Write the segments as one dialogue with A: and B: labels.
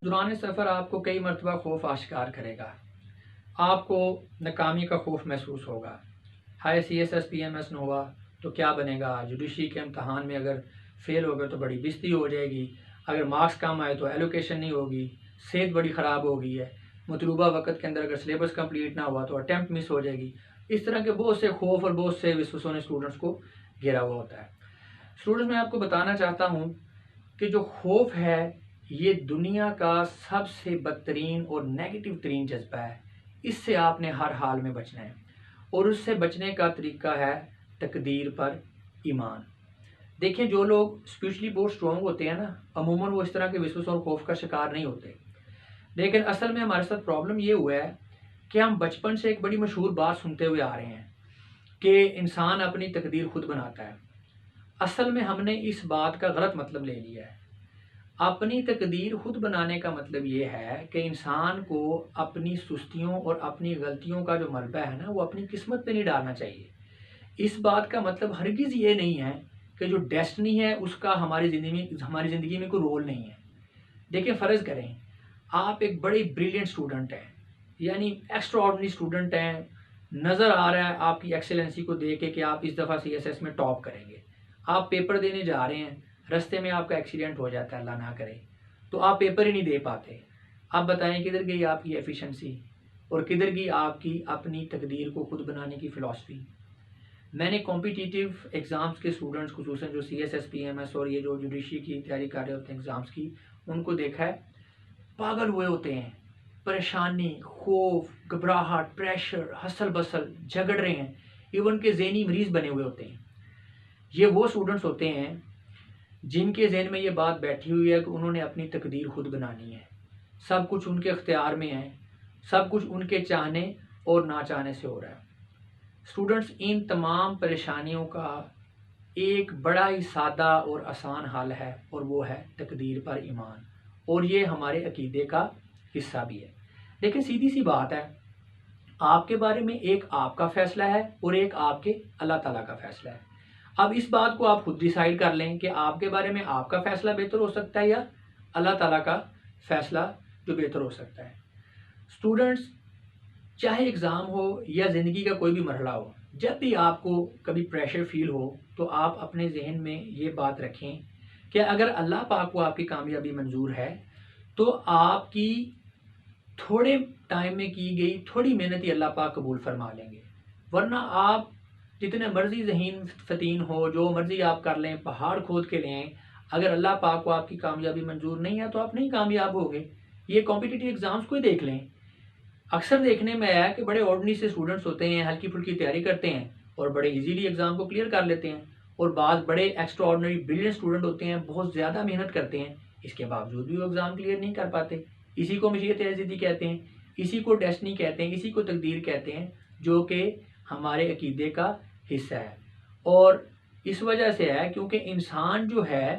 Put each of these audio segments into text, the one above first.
A: دوران سفر آپ کو کئی مرتبہ خوف آشکار کرے گا. آپ کو ناکامی کا خوف محسوس ہوگا. ہائی CSS PMS نووا تو کیا بنے گا؟ جوڈیشری کے امتحان میں اگر فیل ہو گئے تو بڑی بیزتی ہو جائے گی. اگر مارکس کم آئے تو ایلوکیشن نہیں ہوگی. صحت بڑی خراب ہو گئی ہے. مطلوبہ وقت کے اندر اگر سلیبس کمپلیٹ نہ ہوا تو اٹیمپٹ مس ہو جائے گی. اس طرح کے بہت سے خوف اور بہت سے وسوسوں نے اسٹوڈنٹس کو گھیرا ہوا ہوتا ہے. اسٹوڈنٹس میں آپ کو بتانا چاہتا ہوں کہ جو خوف ہے یہ دنیا کا سب سے بدترین اور نیگیٹو ترین جذبہ ہے. اس سے آپ نے ہر حال میں بچنا ہے اور اس سے بچنے کا طریقہ ہے تقدیر پر ایمان. دیکھیں جو لوگ اسپرچولی بہت اسٹرانگ ہوتے ہیں نا عموماً وہ اس طرح کے وسوسوں اور خوف کا شکار نہیں ہوتے. لیکن اصل میں ہمارے ساتھ پرابلم یہ ہوا ہے کہ ہم بچپن سے ایک بڑی مشہور بات سنتے ہوئے آ رہے ہیں کہ انسان اپنی تقدیر خود بناتا ہے. اصل میں ہم نے اس بات کا غلط مطلب لے لیا ہے. اپنی تقدیر خود بنانے کا مطلب یہ ہے کہ انسان کو اپنی سستیوں اور اپنی غلطیوں کا جو ملبہ ہے نا وہ اپنی قسمت پہ نہیں ڈالنا چاہیے. اس بات کا مطلب ہرگز یہ نہیں ہے کہ جو ڈیسٹنی ہے اس کا ہماری زندگی میں کوئی رول نہیں ہے. دیکھیں فرض کریں آپ ایک بڑے بریلینٹ اسٹوڈنٹ ہیں یعنی ایکسٹرا آرڈنری اسٹوڈنٹ ہیں. نظر آ رہا ہے آپ کی ایکسیلنسی کو دیکھ کے کہ آپ اس دفعہ CSS میں ٹاپ کریں گے. آپ پیپر دینے جا رہے ہیں رستے میں آپ کا ایکسیڈنٹ ہو جاتا ہے اللہ نہ کرے تو آپ پیپر ہی نہیں دے پاتے. آپ بتائیں کدھر گئی آپ کی ایفیشنسی اور کدھر گئی آپ کی اپنی تقدیر کو خود بنانے کی فلسفی. میں نے کمپیٹیٹیو ایگزامس کے اسٹوڈنٹس خصوصاً جو CSS PMS اور یہ جو جوڈیشری کی تیاری کر رہے ہوتے ہیں ایگزامس کی ان کو دیکھا ہے پاگل ہوئے ہوتے ہیں. پریشانی خوف گھبراہٹ پریشر ہسل بسل جھگڑ رہے ہیں ایون کے ذہنی مریض بنے ہوئے ہوتے ہیں. یہ وہ اسٹوڈنٹس ہوتے ہیں جن کے ذہن میں یہ بات بیٹھی ہوئی ہے کہ انہوں نے اپنی تقدیر خود بنانی ہے. سب کچھ ان کے اختیار میں ہے. سب کچھ ان کے چاہنے اور نہ چاہنے سے ہو رہا ہے. اسٹوڈنٹس ان تمام پریشانیوں کا ایک بڑا ہی سادہ اور آسان حل ہے اور وہ ہے تقدیر پر ایمان اور یہ ہمارے عقیدے کا حصہ بھی ہے. لیکن سیدھی سی بات ہے آپ کے بارے میں ایک آپ کا فیصلہ ہے اور ایک آپ کے اللہ تعالیٰ کا فیصلہ ہے. اب اس بات کو آپ خود ڈیسائیڈ کر لیں کہ آپ کے بارے میں آپ کا فیصلہ بہتر ہو سکتا ہے یا اللہ تعالیٰ کا فیصلہ جو بہتر ہو سکتا ہے. اسٹوڈنٹس چاہے ایگزام ہو یا زندگی کا کوئی بھی مرحلہ ہو جب بھی آپ کو کبھی پریشر فیل ہو تو آپ اپنے ذہن میں یہ بات رکھیں کہ اگر اللہ پاک کو آپ کی کامیابی منظور ہے تو آپ کی تھوڑے ٹائم میں کی گئی تھوڑی محنت ہی اللہ پاک قبول فرما لیں گے. ورنہ آپ جتنے مرضی ذہین فتین ہو جو مرضی آپ کر لیں پہاڑ کھود کے لیں اگر اللہ پاک کو آپ کی کامیابی منظور نہیں ہے تو آپ نہیں کامیاب ہوگے. یہ کمپیٹیٹیو ایگزامس کو ہی دیکھ لیں. اکثر دیکھنے میں آیا کہ بڑے آرڈنری سے اسٹوڈنٹس ہوتے ہیں ہلکی پھلکی تیاری کرتے ہیں اور بڑے ایزیلی ایگزام کو کلیئر کر لیتے ہیں اور بعض بڑے ایکسٹرا آرڈنری بریلینٹ اسٹوڈنٹ ہوتے ہیں بہت زیادہ محنت کرتے ہیں اس کے باوجود بھی وہ ایگزام کلیئر نہیں کر پاتے. اسی کو مشیت عزیزی کہتے ہیں اسی کو ڈیسٹنی کہتے ہیں اسی کو تقدیر کہتے ہیں جو کہ ہمارے عقیدے کا حصہ ہے. اور اس وجہ سے ہے کیونکہ انسان جو ہے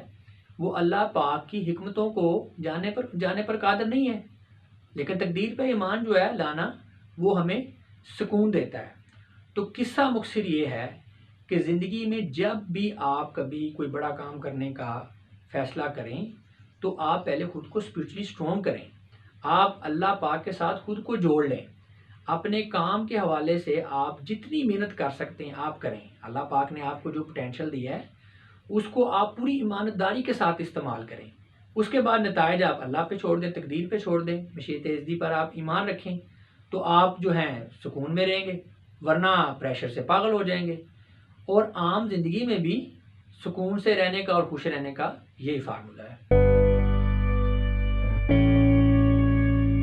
A: وہ اللہ پاک کی حکمتوں کو جانے پر قادر نہیں ہے. لیکن تقدیر پہ ایمان جو ہے لانا وہ ہمیں سکون دیتا ہے. تو قصہ مختصر یہ ہے کہ زندگی میں جب بھی آپ کبھی کوئی بڑا کام کرنے کا فیصلہ کریں تو آپ پہلے خود کو اسپرچولی اسٹرانگ کریں. آپ اللہ پاک کے ساتھ خود کو جوڑ لیں. اپنے کام کے حوالے سے آپ جتنی محنت کر سکتے ہیں آپ کریں. اللہ پاک نے آپ کو جو پوٹینشیل دیا ہے اس کو آپ پوری ایمانداری کے ساتھ استعمال کریں. اس کے بعد نتائج آپ اللہ پہ چھوڑ دیں تقدیر پہ چھوڑ دیں مشیت عزیزی پر آپ ایمان رکھیں تو آپ جو ہیں سکون میں رہیں گے. ورنہ پریشر سے پاگل ہو جائیں گے. اور عام زندگی میں بھی سکون سے رہنے کا اور خوش رہنے کا یہی فارمولہ ہے.